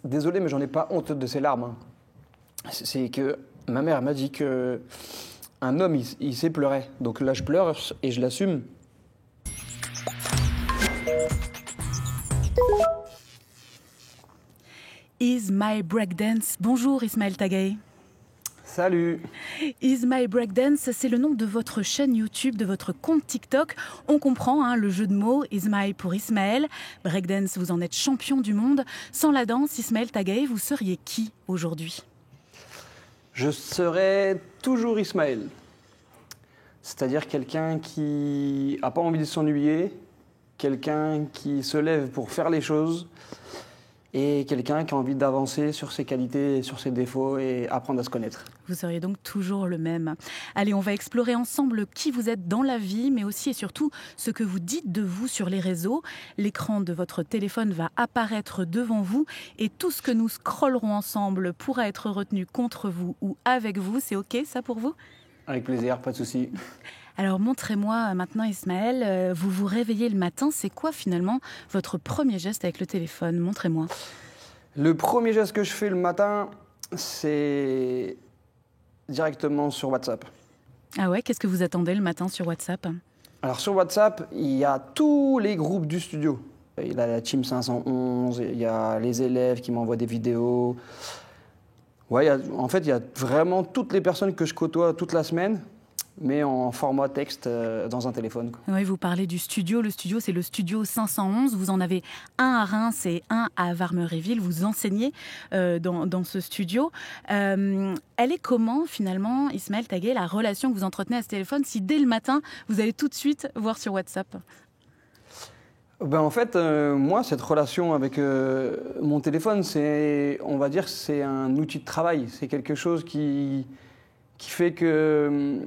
Désolé, mais j'en ai pas honte de ces larmes, hein. C'est que ma mère m'a dit que un homme, il sait pleurer. Donc là, je pleure et je l'assume. Is My Breakdance. Bonjour Ismaël Tagay. Salut. Is My Breakdance, c'est le nom de votre chaîne YouTube, de votre compte TikTok. On comprend le jeu de mots, Ismaël pour Ismaël. Breakdance, vous en êtes champion du monde. Sans la danse, Ismaël Tagay, vous seriez qui aujourd'hui ? Je serai toujours Ismaël. C'est-à-dire quelqu'un qui n'a pas envie de s'ennuyer, quelqu'un qui se lève pour faire les choses et quelqu'un qui a envie d'avancer sur ses qualités, sur ses défauts et apprendre à se connaître. Vous seriez donc toujours le même. Allez, on va explorer ensemble qui vous êtes dans la vie, mais aussi et surtout ce que vous dites de vous sur les réseaux. L'écran de votre téléphone va apparaître devant vous et tout ce que nous scrollerons ensemble pourra être retenu contre vous ou avec vous. C'est OK ça pour vous ? Avec plaisir, pas de souci. Alors montrez-moi maintenant Ismaël, vous vous réveillez le matin, c'est quoi finalement votre premier geste avec le téléphone ? Montrez-moi. Le premier geste que je fais le matin, c'est directement sur WhatsApp. Ah ouais, qu'est-ce que vous attendez le matin sur WhatsApp ? Alors sur WhatsApp, il y a tous les groupes du studio. Il y a la Team 511, il y a les élèves qui m'envoient des vidéos. Ouais, en fait, il y a vraiment toutes les personnes que je côtoie toute la semaine, mais en format texte dans un téléphone, quoi. Oui, vous parlez du studio. Le studio, c'est le studio 511. Vous en avez un à Reims et un à Varmeréville. Vous enseignez dans ce studio. Elle est comment, finalement, Ismaël Tagay, la relation que vous entretenez à ce téléphone, si dès le matin, vous allez tout de suite voir sur WhatsApp ? En fait, moi, cette relation avec mon téléphone, on va dire, c'est un outil de travail. C'est quelque chose qui fait que...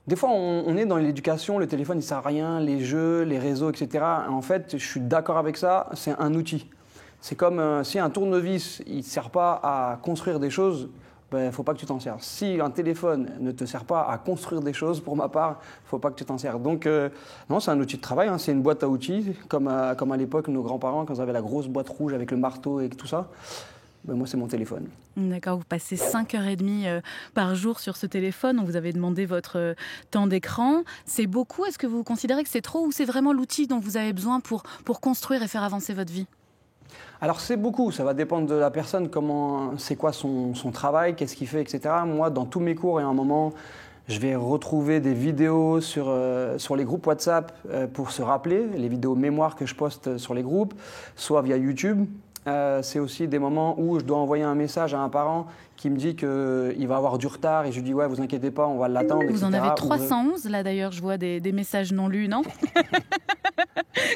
Des fois, on est dans l'éducation, le téléphone, il ne sert à rien, les jeux, les réseaux, etc. En fait, je suis d'accord avec ça, c'est un outil. C'est comme si un tournevis, il ne sert pas à construire des choses, il ne faut pas que tu t'en sers. Si un téléphone ne te sert pas à construire des choses, pour ma part, il ne faut pas que tu t'en sers. Donc, non, c'est un outil de travail, c'est une boîte à outils, comme à l'époque, nos grands-parents, quand ils avaient la grosse boîte rouge avec le marteau et tout ça. Moi, c'est mon téléphone. D'accord, vous passez 5h30 par jour sur ce téléphone. On vous avait demandé votre temps d'écran. C'est beaucoup. Est-ce que vous considérez que c'est trop ou c'est vraiment l'outil dont vous avez besoin pour construire et faire avancer votre vie ? Alors, c'est beaucoup. Ça va dépendre de la personne, c'est quoi son travail, qu'est-ce qu'il fait, etc. Moi, dans tous mes cours, il y a un moment, je vais retrouver des vidéos sur les groupes WhatsApp pour se rappeler, les vidéos mémoire que je poste sur les groupes, soit via YouTube. C'est aussi des moments où je dois envoyer un message à un parent qui me dit qu'il va avoir du retard et je lui dis « ouais, vous inquiétez pas, on va l'attendre ». Vous en avez 311 là d'ailleurs, je vois des messages non lus, non ?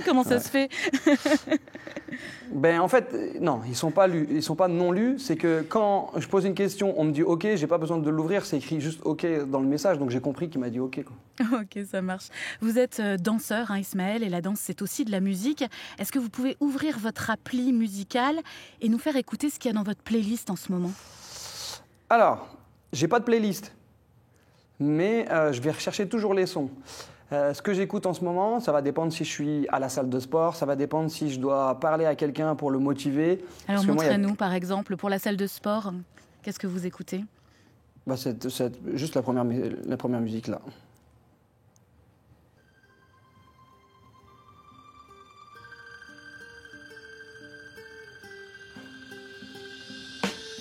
Comment ça se fait ? En fait, non, ils sont pas lus, ils sont pas non lus. C'est que quand je pose une question, on me dit OK, j'ai pas besoin de l'ouvrir, c'est écrit juste OK dans le message, donc j'ai compris qu'il m'a dit OK, quoi. Ok, ça marche. Vous êtes danseur, Ismaël, et la danse c'est aussi de la musique. Est-ce que vous pouvez ouvrir votre appli musicale et nous faire écouter ce qu'il y a dans votre playlist en ce moment ? Alors, j'ai pas de playlist, mais je vais rechercher toujours les sons. Ce que j'écoute en ce moment, ça va dépendre si je suis à la salle de sport, ça va dépendre si je dois parler à quelqu'un pour le motiver. Alors montrez-nous par exemple, pour la salle de sport, qu'est-ce que vous écoutez ? C'est juste la première musique là.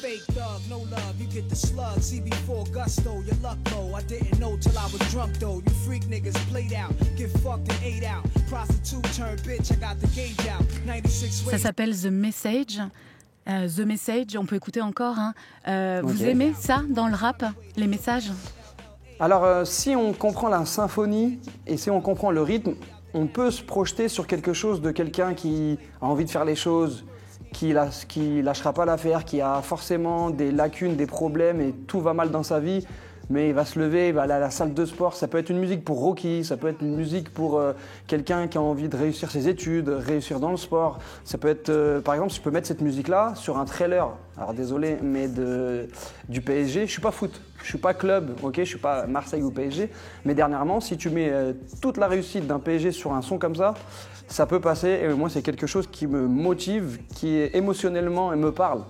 Fake thug, no love, you get the slug. CB4 gusto, your luck low. I didn't know till I was drunk though. You freak niggas played out, get fucked and ate out. Prostitute turned bitch, I got the gauge out. 96 Ça s'appelle The Message. The Message, on peut écouter encore. Vous aimez ça dans le rap, les messages ? Alors, si on comprend la symphonie et si on comprend le rythme, on peut se projeter sur quelque chose de quelqu'un qui a envie de faire les choses, qui lâchera pas l'affaire, qui a forcément des lacunes, des problèmes et tout va mal dans sa vie. mais il va se lever, il va aller à la salle de sport. Ça peut être une musique pour Rocky, ça peut être une musique pour quelqu'un qui a envie de réussir ses études, réussir dans le sport. Ça peut être, par exemple, je peux mettre cette musique-là sur un trailer. Alors désolé, mais du PSG. Je suis pas foot, je suis pas club, ok, je suis pas Marseille ou PSG. Mais dernièrement, si tu mets toute la réussite d'un PSG sur un son comme ça peut passer. Et moi, c'est quelque chose qui me motive, qui émotionnellement me parle.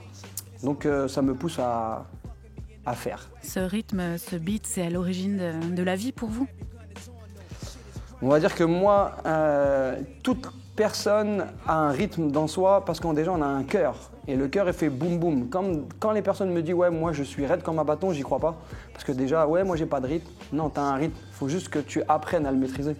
Donc ça me pousse à faire. Ce rythme, ce beat, c'est à l'origine de la vie pour vous? On va dire que moi, toute personne a un rythme dans soi parce qu'on déjà on a un cœur. Et le cœur, il fait boum boum. Quand les personnes me disent ouais, moi je suis raide comme un bâton, j'y crois pas. Parce que déjà, ouais, moi j'ai pas de rythme. Non, tu as un rythme. Il faut juste que tu apprennes à le maîtriser.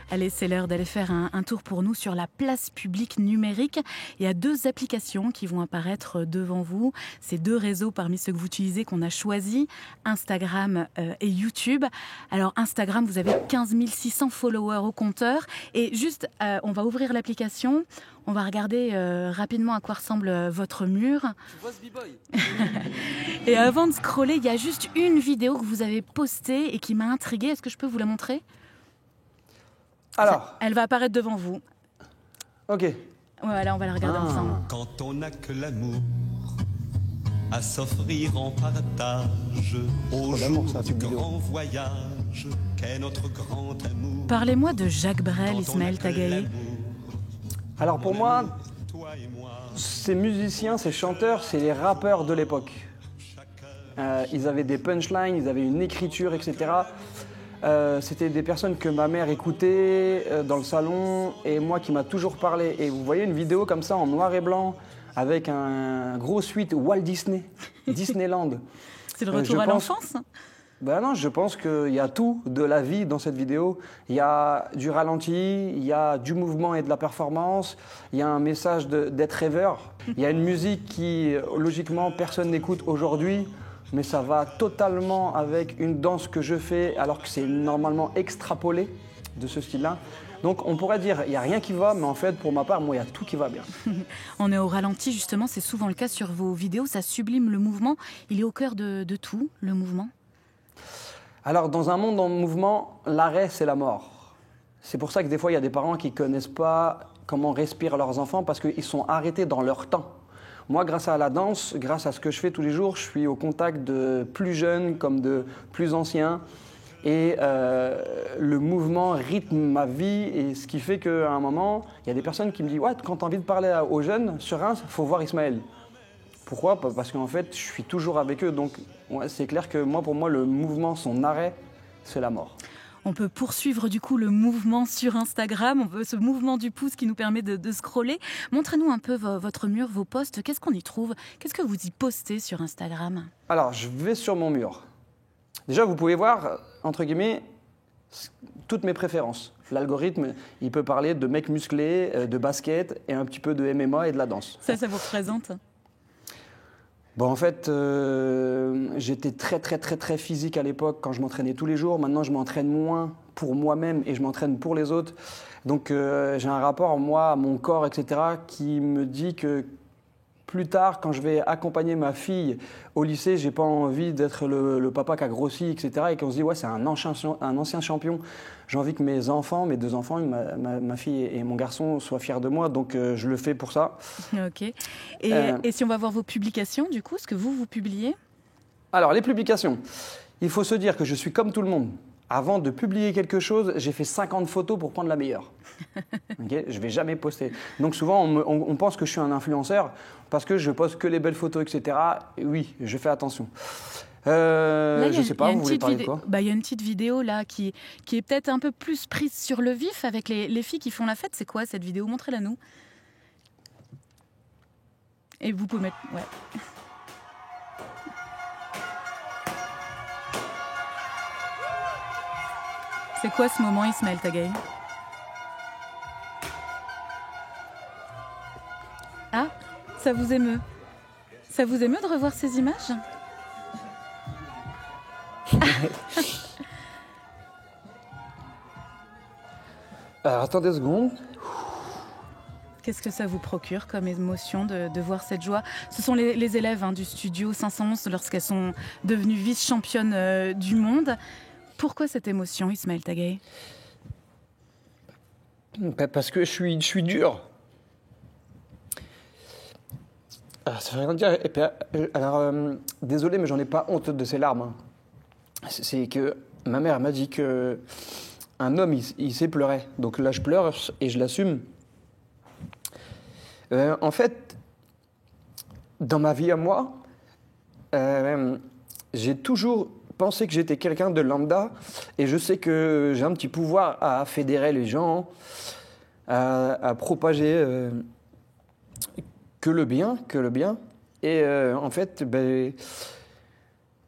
Allez, c'est l'heure d'aller faire un tour pour nous sur la place publique numérique. Il y a 2 applications qui vont apparaître devant vous. C'est 2 réseaux parmi ceux que vous utilisez qu'on a choisis, Instagram et YouTube. Alors Instagram, vous avez 15 600 followers au compteur. Et juste, on va ouvrir l'application. On va regarder rapidement à quoi ressemble votre mur. Tu vois ce b-boy? Et avant de scroller, il y a juste une vidéo que vous avez postée et qui m'a intriguée. Est-ce que je peux vous la montrer? Alors, elle va apparaître devant vous. ok. Voilà, on va la regarder ensemble. Quand on n'a que l'amour à s'offrir en partage au jour du grand voyage qu'est notre grand amour. Parlez-moi de Jacques Brel, Ismaël Tagaï. Alors pour moi, ces musiciens, ces chanteurs, c'est les rappeurs de l'époque. Ils avaient des punchlines, ils avaient une écriture, etc. C'était des personnes que ma mère écoutait dans le salon et moi qui m'a toujours parlé. Et vous voyez une vidéo comme ça en noir et blanc avec un gros suite Walt Disney, Disneyland. C'est le retour à l'enfance? Ben non, je pense qu'il y a tout de la vie dans cette vidéo. Il y a du ralenti, il y a du mouvement et de la performance, il y a un message d'être rêveur. Il y a une musique qui, logiquement, personne n'écoute aujourd'hui. Mais ça va totalement avec une danse que je fais alors que c'est normalement extrapolé de ce style-là. Donc on pourrait dire il n'y a rien qui va, mais en fait pour ma part, moi il y a tout qui va bien. On est au ralenti justement, c'est souvent le cas sur vos vidéos, ça sublime le mouvement. Il est au cœur de tout, le mouvement? Alors dans un monde en mouvement, l'arrêt c'est la mort. C'est pour ça que des fois il y a des parents qui ne connaissent pas comment respirent leurs enfants parce qu'ils sont arrêtés dans leur temps. Moi, grâce à la danse, grâce à ce que je fais tous les jours, je suis au contact de plus jeunes comme de plus anciens. Et le mouvement rythme ma vie. Et ce qui fait qu'à un moment, il y a des personnes qui me disent « Ouais, quand tu as envie de parler aux jeunes sur Reims, il faut voir Ismaël. » Pourquoi? Parce qu'en fait, je suis toujours avec eux. Donc, ouais, c'est clair que moi, pour moi, le mouvement, son arrêt, c'est la mort. On peut poursuivre du coup le mouvement sur Instagram, on peut ce mouvement du pouce qui nous permet de scroller. Montrez-nous un peu votre mur, vos posts, qu'est-ce qu'on y trouve? Qu'est-ce que vous y postez sur Instagram? Alors, je vais sur mon mur. Déjà, vous pouvez voir, entre guillemets, toutes mes préférences. L'algorithme, il peut parler de mecs musclés, de basket et un petit peu de MMA et de la danse. Ça vous représente? Bon, en fait, j'étais très physique à l'époque quand je m'entraînais tous les jours. Maintenant, je m'entraîne moins pour moi-même et je m'entraîne pour les autres. Donc, j'ai un rapport, moi, à mon corps, etc., qui me dit que plus tard, quand je vais accompagner ma fille au lycée, j'ai pas envie d'être le papa qui a grossi, etc., et qu'on se dit, ouais, c'est un ancien champion. J'ai envie que mes enfants, mes 2 enfants, ma fille et mon garçon, soient fiers de moi. Donc, je le fais pour ça. Ok. Et si on va voir vos publications, du coup, ce que vous publiez? Alors, les publications. Il faut se dire que je suis comme tout le monde. Avant de publier quelque chose, j'ai fait 50 photos pour prendre la meilleure. Okay, je ne vais jamais poster. Donc souvent, on pense que je suis un influenceur parce que je poste que les belles photos, etc. Et oui, je fais attention. Je ne sais pas, vous voulez parler de quoi? Il y a une petite vidéo là qui est peut-être un peu plus prise sur le vif avec les filles qui font la fête. C'est quoi cette vidéo? Montrez-la nous. Et vous pouvez mettre... Ouais. C'est quoi ce moment, Ismaël Tagaï? Ah, ça vous émeut? Ça vous émeut de revoir ces images? Alors, attendez 2 secondes. Qu'est-ce que ça vous procure comme émotion de voir cette joie? Ce sont les élèves du studio 511 lorsqu'elles sont devenues vice-championnes du monde. Pourquoi cette émotion, Ismaël Taguey? Parce que je suis dur. Ça veut rien dire. Et puis, alors, désolé, mais j'en ai pas honte de ces larmes. C'est que ma mère m'a dit que un homme, il sait pleurer. Donc là, je pleure et je l'assume. En fait, dans ma vie à moi, j'ai toujours pensé que j'étais quelqu'un de lambda et je sais que j'ai un petit pouvoir à fédérer les gens, à propager que le bien. Et en fait,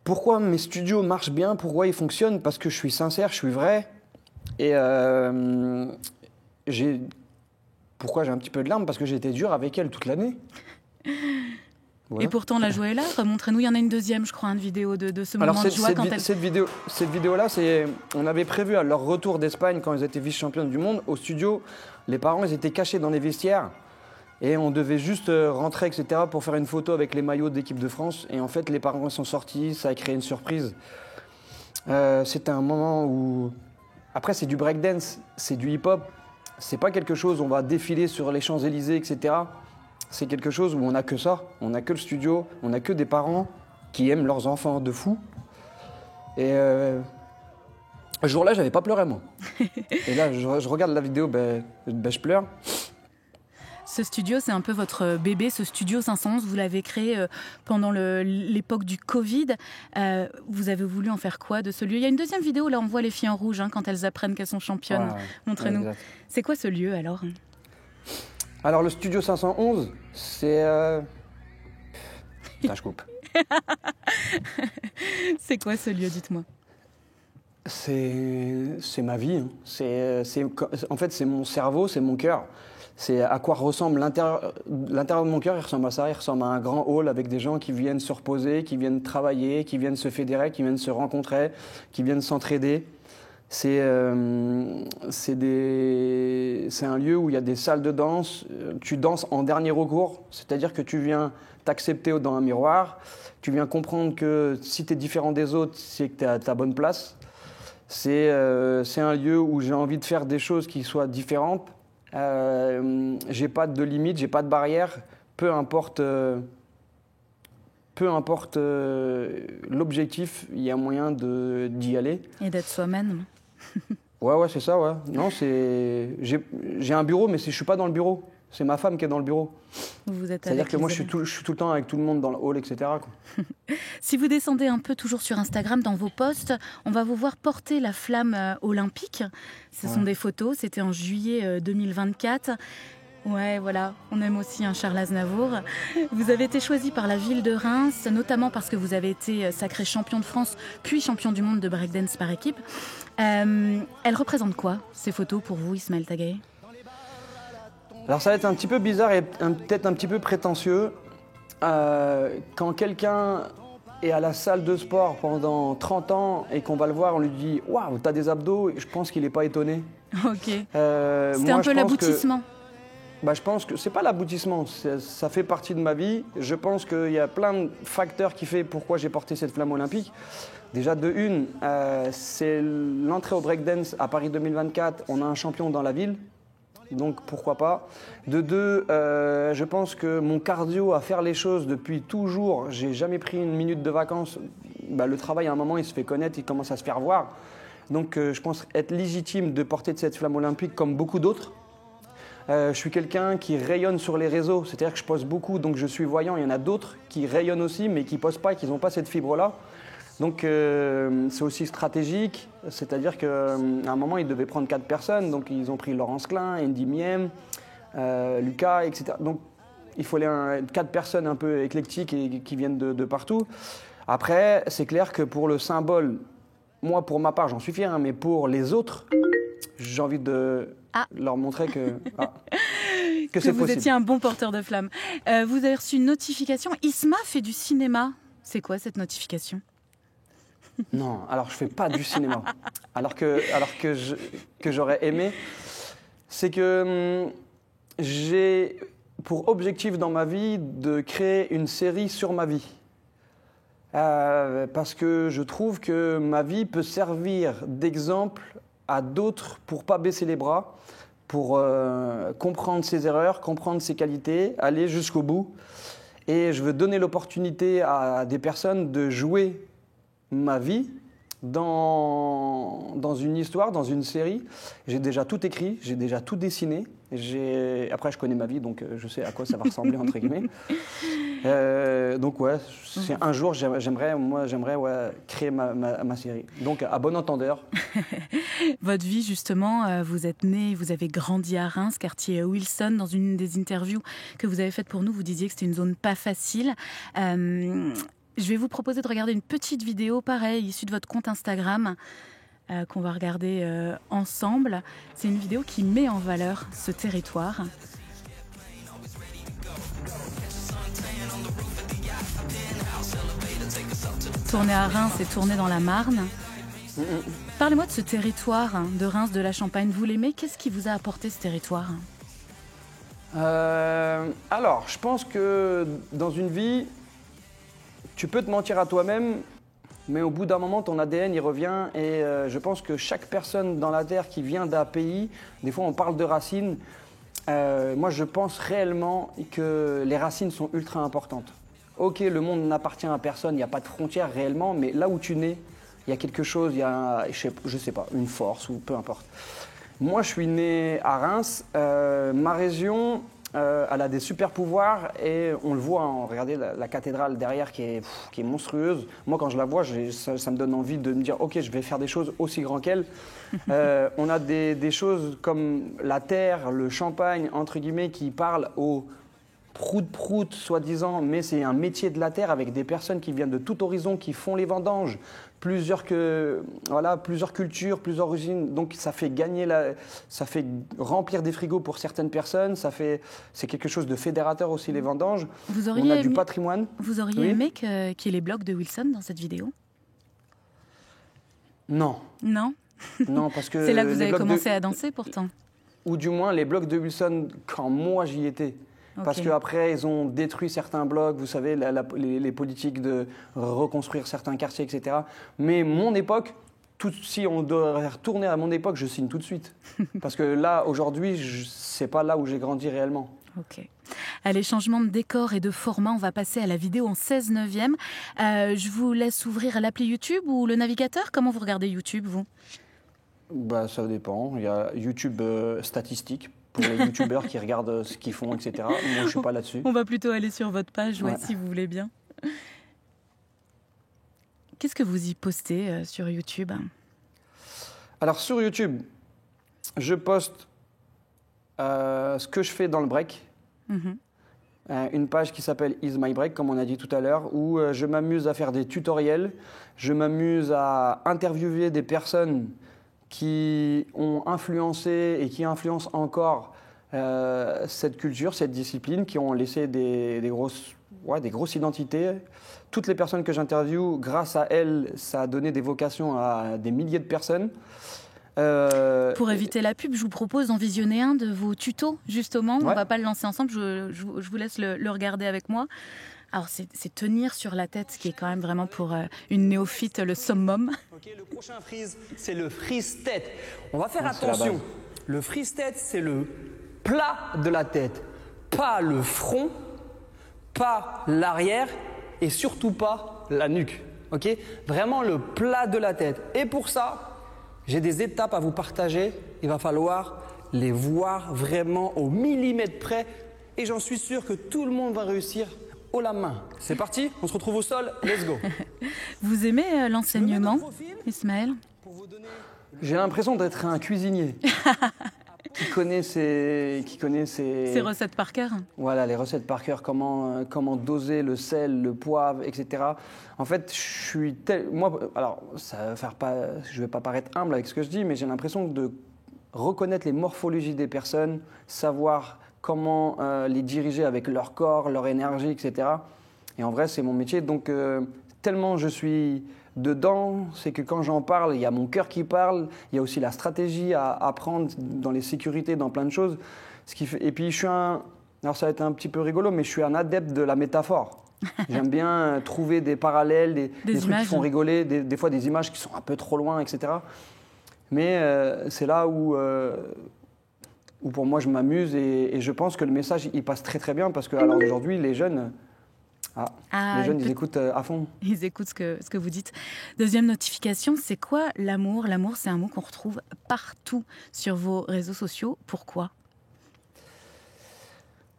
pourquoi mes studios marchent bien, pourquoi ils fonctionnent? Parce que je suis sincère, je suis vrai. Et pourquoi j'ai un petit peu de larmes? Parce que j'ai été dur avec elle toute l'année. Voilà. Et pourtant, la joie est là. Remontrez-nous. Il y en a une deuxième, je crois, une vidéo de ce moment de joie. Cette vidéo-là, on avait prévu à leur retour d'Espagne, quand ils étaient vice-championnes du monde, au studio, les parents, ils étaient cachés dans les vestiaires. Et on devait juste rentrer, etc., pour faire une photo avec les maillots d'équipe de France. Et en fait, les parents sont sortis, ça a créé une surprise. C'était un moment où... Après, c'est du breakdance, c'est du hip-hop. C'est pas quelque chose où on va défiler sur les Champs-Élysées, etc. C'est quelque chose où on n'a que ça. On n'a que le studio, on n'a que des parents qui aiment leurs enfants de fou. Et ce jour-là, j'avais pas pleuré, moi. Et là, je regarde la vidéo, je pleure. Ce studio, c'est un peu votre bébé, ce studio 511. Vous l'avez créé pendant l'époque du Covid. Vous avez voulu en faire quoi de ce lieu? Il y a une deuxième vidéo, là, on voit les filles en rouge quand elles apprennent qu'elles sont championnes. Ouais, montrez-nous. Exact. C'est quoi ce lieu, alors? Alors, le studio 511, c'est... Putain, je coupe. C'est quoi ce lieu, dites-moi? C'est ma vie. En fait, c'est mon cerveau, c'est mon cœur. C'est à quoi ressemble l'intérieur de mon cœur. Il ressemble à ça. Il ressemble à un grand hall avec des gens qui viennent se reposer, qui viennent travailler, qui viennent se fédérer, qui viennent se rencontrer, qui viennent s'entraider. C'est un lieu où il y a des salles de danse. Tu danses en dernier recours, c'est-à-dire que tu viens t'accepter dans un miroir. Tu viens comprendre que si tu es différent des autres, c'est que tu es à ta bonne place. C'est un lieu où j'ai envie de faire des choses qui soient différentes. J'ai pas de limite, j'ai pas de barrière. Peu importe l'objectif, il y a moyen d'y aller. Et d'être soi-même. Ouais, c'est ça, ouais. Non, j'ai un bureau, mais je suis pas dans le bureau. C'est ma femme qui est dans le bureau. Vous êtes C'est-à-dire que moi, je suis tout le temps avec tout le monde dans le hall, etc. quoi. Si vous descendez un peu toujours sur Instagram dans vos posts, on va vous voir porter la flamme olympique. Ce sont des photos, c'était en juillet 2024. Ouais, voilà, on aime aussi Charles Aznavour. Vous avez été choisi par la ville de Reims, notamment parce que vous avez été sacré champion de France, puis champion du monde de breakdance par équipe. Elles représentent quoi, ces photos, pour vous, Ismaël Taguey? Alors ça va être un petit peu bizarre et peut-être un petit peu prétentieux. Quand quelqu'un est à la salle de sport pendant 30 ans et qu'on va le voir, on lui dit « Waouh, t'as des abdos », je pense qu'il n'est pas étonné. Ok. C'était un peu l'aboutissement. Je pense que c'est pas l'aboutissement, ça fait partie de ma vie. Je pense qu'il y a plein de facteurs qui font pourquoi j'ai porté cette flamme olympique. Déjà, c'est l'entrée au breakdance à Paris 2024. On a un champion dans la ville. Donc pourquoi pas. De deux, je pense que mon cardio à faire les choses depuis toujours, j'ai jamais pris une minute de vacances. Le travail à un moment il se fait connaître, il commence à se faire voir. Donc je pense être légitime de porter de cette flamme olympique comme beaucoup d'autres. Je suis quelqu'un qui rayonne sur les réseaux, c'est-à-dire que je poste beaucoup, donc je suis voyant. Il y en a d'autres qui rayonnent aussi, mais qui ne postent pas, qui n'ont pas cette fibre-là. Donc c'est aussi stratégique, c'est-à-dire qu'à un moment, ils devaient prendre 4 personnes, donc ils ont pris Laurence Klein, Andy Miem, Lucas, etc. Donc il fallait 4 personnes un peu éclectiques et qui viennent de partout. Après, c'est clair que pour le symbole, moi pour ma part, j'en suis fier, mais pour les autres, j'ai envie de leur montrer que c'est possible. Vous étiez un bon porteur de flamme. Vous avez reçu une notification, Isma fait du cinéma. C'est quoi cette notification ? Non, alors je fais pas du cinéma. Alors que j'aurais aimé, c'est que j'ai pour objectif dans ma vie de créer une série sur ma vie. Parce que je trouve que ma vie peut servir d'exemple à d'autres pour ne pas baisser les bras, pour comprendre ses erreurs, comprendre ses qualités, aller jusqu'au bout. Et je veux donner l'opportunité à des personnes de jouer ma vie dans une histoire, dans une série. J'ai déjà tout écrit, j'ai déjà tout dessiné. Après, je connais ma vie, donc je sais à quoi ça va ressembler, entre guillemets. Donc ouais, un jour, j'aimerais créer ma série. Donc à bon entendeur. Votre vie, justement, vous êtes né, vous avez grandi à Reims, quartier Wilson. Dans une des interviews que vous avez faites pour nous, vous disiez que c'était une zone pas facile. Je vais vous proposer de regarder une petite vidéo, pareil, issue de votre compte Instagram, qu'on va regarder ensemble. C'est une vidéo qui met en valeur ce territoire. Tourné à Reims et tourné dans la Marne. Parlez-moi de ce territoire de Reims, de la Champagne. Vous l'aimez? Qu'est-ce qui vous a apporté ce territoire? Alors, je pense que dans une vie, tu peux te mentir à toi-même, mais au bout d'un moment, ton ADN, il revient. Et je pense que chaque personne dans la Terre qui vient d'un pays, des fois on parle de racines, moi je pense réellement que les racines sont ultra importantes. Ok, le monde n'appartient à personne, il n'y a pas de frontières réellement, mais là où tu nais, il y a quelque chose, il y a, je sais pas, une force ou peu importe. Moi, je suis né à Reims. Ma région, elle a des super pouvoirs et on le voit. Hein, regardez la cathédrale derrière qui est monstrueuse. Moi, quand je la vois, ça me donne envie de me dire ok, je vais faire des choses aussi grandes qu'elle. On a des choses comme la terre, le champagne, entre guillemets, qui parlent aux prout-prout, soi-disant, mais c'est un métier de la terre avec des personnes qui viennent de tout horizon, qui font les vendanges, plusieurs cultures, plusieurs origines. Donc ça fait ça fait remplir des frigos pour certaines personnes. C'est quelque chose de fédérateur aussi, les vendanges. On a du patrimoine. Vous auriez aimé qu'il y ait les blocs de Wilson dans cette vidéo? Non. Non. Non, parce que c'est là que vous avez commencé à danser pourtant. Ou du moins les blocs de Wilson quand moi j'y étais. Parce qu'après, ils ont détruit certains blocs, vous savez, les politiques de reconstruire certains quartiers, etc. Mais mon époque, si on doit retourner à mon époque, je signe tout de suite. Parce que là, aujourd'hui, c'est pas là où j'ai grandi réellement. Ok. Allez, changement de décor et de format, on va passer à la vidéo en 16/9. Je vous laisse ouvrir l'appli YouTube ou le navigateur. Comment vous regardez YouTube, vous? Ça dépend. Il y a YouTube statistique. Pour les youtubeurs qui regardent ce qu'ils font, etc. Moi, je ne suis pas là-dessus. On va plutôt aller sur votre page, si vous voulez bien. Qu'est-ce que vous y postez sur YouTube? Alors, sur YouTube, je poste ce que je fais dans le break. Une page qui s'appelle Is My Break, comme on a dit tout à l'heure, où je m'amuse à faire des tutoriels. Je m'amuse à interviewer des personnes qui ont influencé et qui influencent encore cette culture, cette discipline, qui ont laissé des grosses identités. Toutes les personnes que j'interviewe, grâce à elles, ça a donné des vocations à des milliers de personnes. Pour éviter la pub, je vous propose d'en visionner un de vos tutos, justement. On ne va pas le lancer ensemble, je vous laisse le regarder avec moi. Alors, c'est tenir sur la tête, ce qui est quand même vraiment pour une néophyte le summum. Ok, le prochain freeze, c'est le freeze tête. On va faire attention. Le freeze tête, c'est le plat de la tête. Pas le front, pas l'arrière et surtout pas la nuque. Ok, vraiment le plat de la tête. Et pour ça, j'ai des étapes à vous partager. Il va falloir les voir vraiment au millimètre près. Et j'en suis sûr que tout le monde va réussir haut la main. C'est parti, on se retrouve au sol, let's go. Vous aimez l'enseignement, Ismaël? J'ai l'impression d'être un cuisinier qui connaît ses recettes par cœur. Voilà, les recettes par cœur, comment doser le sel, le poivre, etc. En fait, moi, alors, je vais pas paraître humble avec ce que je dis, mais j'ai l'impression de reconnaître les morphologies des personnes, savoir comment les diriger avec leur corps, leur énergie, etc. Et en vrai, c'est mon métier. Donc, tellement je suis dedans, c'est que quand j'en parle, il y a mon cœur qui parle. Il y a aussi la stratégie à apprendre dans les sécurités, dans plein de choses. Et puis, alors ça va être un petit peu rigolo, mais je suis un adepte de la métaphore. J'aime bien trouver des parallèles, des trucs qui font rigoler, des fois des images qui sont un peu trop loin, etc. Mais c'est là où pour moi je m'amuse et je pense que le message il passe très très bien parce qu'à l'heure d'aujourd'hui, les jeunes, ils écoutent à fond. Ils écoutent ce que vous dites. Deuxième notification, c'est quoi l'amour? L'amour, c'est un mot qu'on retrouve partout sur vos réseaux sociaux. Pourquoi?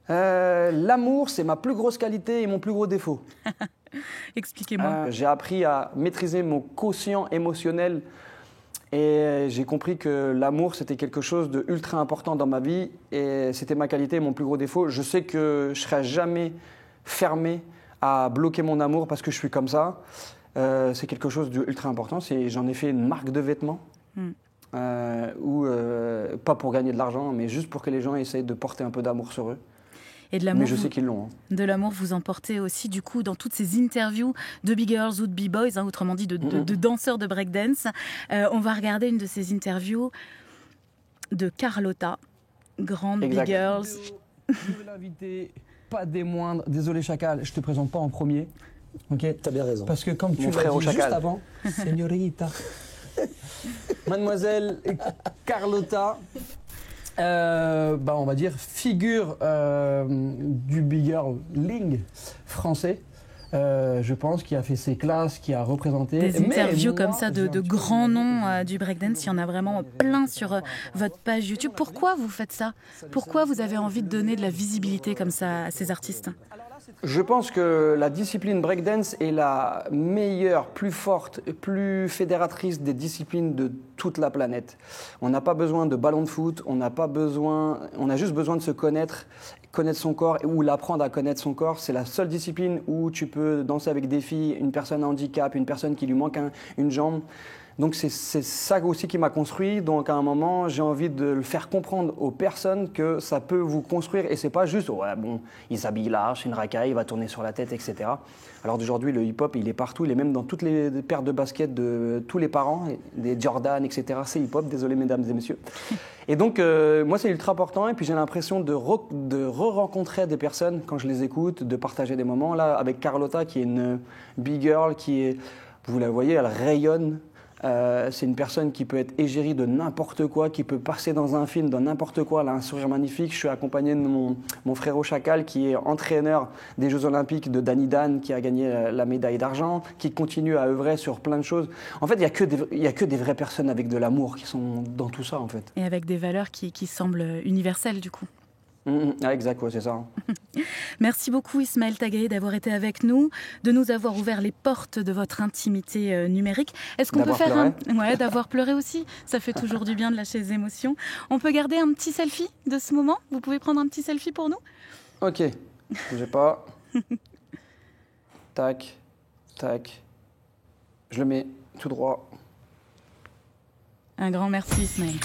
L'amour, c'est ma plus grosse qualité et mon plus gros défaut. Expliquez-moi. J'ai appris à maîtriser mon quotient émotionnel et j'ai compris que l'amour, c'était quelque chose de ultra important dans ma vie et c'était ma qualité et mon plus gros défaut. Je sais que je ne serai jamais fermé à bloquer mon amour parce que je suis comme ça. C'est quelque chose d'ultra important. J'en ai fait une marque de vêtements. Pas pour gagner de l'argent, mais juste pour que les gens essayent de porter un peu d'amour sur eux. Et de l'amour, mais je sais qu'ils l'ont. De l'amour, vous en portez aussi du coup dans toutes ces interviews de big girls ou de b-boys, autrement dit de danseurs de breakdance. On va regarder une de ces interviews de Carlotta, grande big girls. Je veux l'inviter, pas des moindres. Désolé Chacal, je te présente pas en premier. Ok, t'as bien raison. Parce que comme tu l'as dit juste avant, Señorita, Mademoiselle Carlotta. On va dire figure du big girling français, je pense, qui a fait ses classes, qui a représenté. Des interviews comme ça de grands noms du breakdance, il y en a vraiment plein sur votre page YouTube. Pourquoi vous faites ça? Pourquoi vous avez envie de donner de la visibilité comme ça à ces artistes? Je pense que la discipline breakdance est la meilleure, plus forte, plus fédératrice des disciplines de toute la planète. On n'a pas besoin de ballon de foot, on a juste besoin de se connaître son corps ou l'apprendre à connaître son corps. C'est la seule discipline où tu peux danser avec des filles, une personne à handicap, une personne qui lui manque une jambe. Donc c'est ça aussi qui m'a construit. Donc à un moment, j'ai envie de le faire comprendre aux personnes que ça peut vous construire. Et c'est pas juste, il s'habille large, une racaille, il va tourner sur la tête, etc. Alors d'aujourd'hui, le hip-hop, il est partout. Il est même dans toutes les paires de baskets de tous les parents, des Jordan, etc. C'est hip-hop, désolé mesdames et messieurs. Et donc, moi, c'est ultra important. Et puis j'ai l'impression de re-rencontrer des personnes quand je les écoute, de partager des moments. Là, avec Carlotta, qui est une big girl, vous la voyez, elle rayonne. C'est une personne qui peut être égérie de n'importe quoi, qui peut passer dans un film, dans n'importe quoi. Elle a un sourire magnifique. Je suis accompagné de mon frérot Chacal, qui est entraîneur des Jeux Olympiques de Danny Dan, qui a gagné la médaille d'argent, qui continue à œuvrer sur plein de choses. En fait, il n'y a que des vraies personnes avec de l'amour qui sont dans tout ça, en fait. Et avec des valeurs qui semblent universelles, du coup. Exact, ouais, c'est ça. Merci beaucoup Ismaël Tagay d'avoir été avec nous, de nous avoir ouvert les portes de votre intimité numérique. Est-ce qu'on peut faire d'avoir pleuré aussi? Ça fait toujours du bien de lâcher les émotions. On peut garder un petit selfie de ce moment? Vous pouvez prendre un petit selfie pour nous? Ok, bougez pas. Tac, tac. Je le mets tout droit. Un grand merci Ismaël.